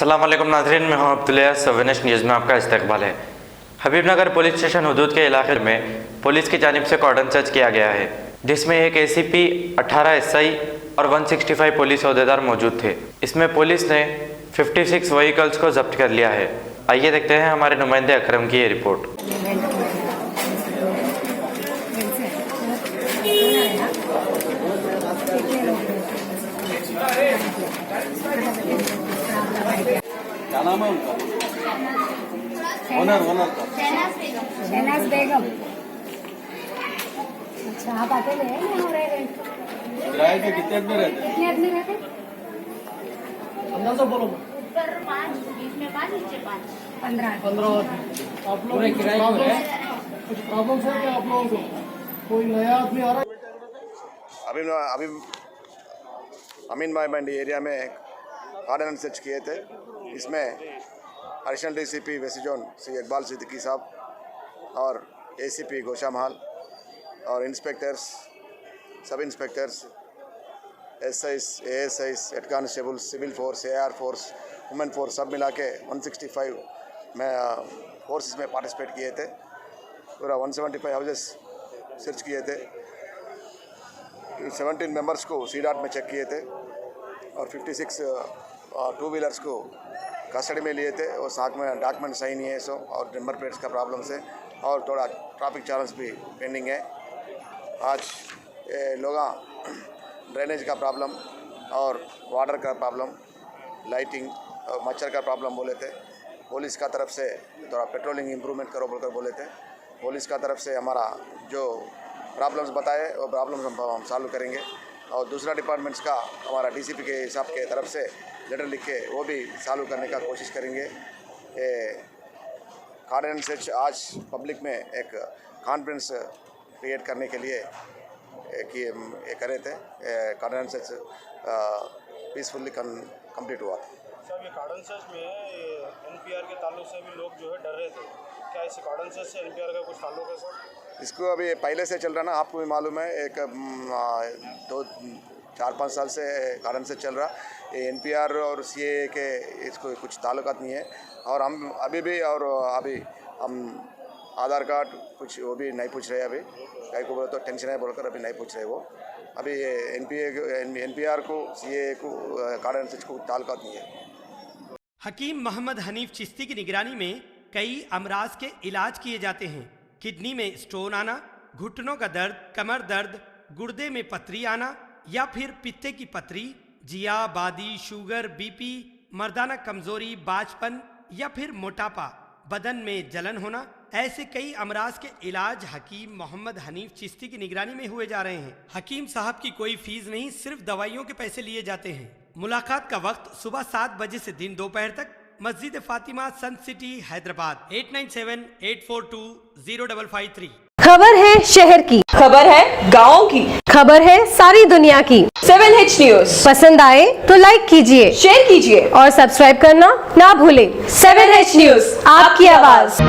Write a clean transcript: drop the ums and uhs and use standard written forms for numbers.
अस्सलाम वालेकुम नाज़रीन, मैं हूं अब्दुल्ला। सवेनिश न्यूज़ में आपका इस्तकबाल है। हबीबनगर पुलिस स्टेशन हुदूद के इलाके में पुलिस की जानिब से कॉर्डन सर्च किया गया है, जिसमें एक ACP, 18 SI और 165 पुलिस अहदेदार मौजूद थे। इसमें पुलिस ने 56 व्हीकल्स को जब्त कर लिया है। आइए देखते हैं हमारे नुमाइंदे अकरम की ये रिपोर्ट। क्या नाम है उनका? ओनर का शहनाज बेगम। अच्छा, आप अकेले हैं या हो रहे? किराए के कितने आदमी रहते? कितने आदमी रहते? अंदाजा बोलो। ऊपर 5, बीच में 5, नीचे 5, 15। 15 आदमी। आप लोग किराए कुछ प्रॉब्लम है क्या आप लोगों को? कोई नया आदमी आ रहा है? अभी अमीन भाई मंडी एरिया में ऑर्डिनेंस सर्च किए थे। इसमें additional DCP west zone Shri Iqbal Siddiqui साहब और ACP गोशा महल और इंस्पेक्टर्स, सब inspectors, SIs, ASIs, head constables, civil force, AR force, women force सब मिला के 165 में फोर्सेस में पार्टिसिपेट किए थे। पूरा 175 हाउसेस सर्च किए थे। 17 मेंबर्स को CDOT में चेक किए थे और 56 टू व्हीलर्स को कस्टडी में लिए थे और साथ में डॉक्यूमेंट सही नहीं है सो और नंबर प्लेट्स का प्रॉब्लम से और थोड़ा ट्रैफिक चार्जेस भी पेंडिंग है। आज लोग ड्रेनेज का प्रॉब्लम और वाटर का प्रॉब्लम, लाइटिंग और मच्छर का प्रॉब्लम बोले थे। पुलिस का तरफ से थोड़ा पेट्रोलिंग इम्प्रूवमेंट करो बोलकर बोले थे। पुलिस का तरफ से हमारा जो प्रॉब्लम्स बताए वो प्रॉब्लम्स हम सॉल्व करेंगे और दूसरा डिपार्टमेंट्स का हमारा DCP के हिसाब के तरफ से लेटर लिख के वो भी सॉल्व करने का कोशिश करेंगे। ऑर्डिनेंस सर्च आज पब्लिक में एक कॉन्फिडेंस क्रिएट करने के लिए कि ये करे थे। ऑर्डिनेंस सर्च पीसफुल्ली कंप्लीट हुआ था। सर, ये कॉर्डन सर्च में NPR के ताल्लुक से भी लोग जो है डर रहे थे, क्या इस कॉर्डन सर्च से NPR का कुछ ताल्लुक है सर? इसको अभी पहले से चल रहा ना, आपको भी मालूम है, एक 2-4-5 साल से कारण से चल रहा। ये NPR और CAA के इसको कुछ ताल्लुकात नहीं है और हम अभी हम आधार कार्ड कुछ वो भी नहीं पूछ रहे। अभी कहीं को बोले तो टेंशन है बोलकर अभी नहीं पूछ रहे वो। अभी NPR को CAA को कारण से को ताल्लुकात नहीं है। हकीम मोहम्मद हनीफ चिश्ती की निगरानी में कई अमराज के इलाज किए जाते हैं। किडनी में स्टोन आना, घुटनों का दर्द, कमर दर्द, गुर्दे में पथरी आना या फिर पित्ते की पथरी, जिया, बादी, शुगर, BP, मर्दाना कमजोरी, बाजपन या फिर मोटापा, बदन में जलन होना, ऐसे कई अमराज के इलाज हकीम मोहम्मद हनीफ चिश्ती की निगरानी में हुए जा रहे हैं। हकीम साहब की कोई फीस नहीं, सिर्फ दवाइयों के पैसे लिए जाते हैं। मुलाकात का वक्त सुबह 7 बजे से दिन दोपहर तक, मस्जिद फातिमा, सन सिटी, हैदराबाद। 8978420553। खबर है शहर की, खबर है गाँव की, खबर है सारी दुनिया की। 7H न्यूज पसंद आए तो लाइक कीजिए, शेयर कीजिए और सब्सक्राइब करना ना भूलें। 7H न्यूज, आपकी आवाज।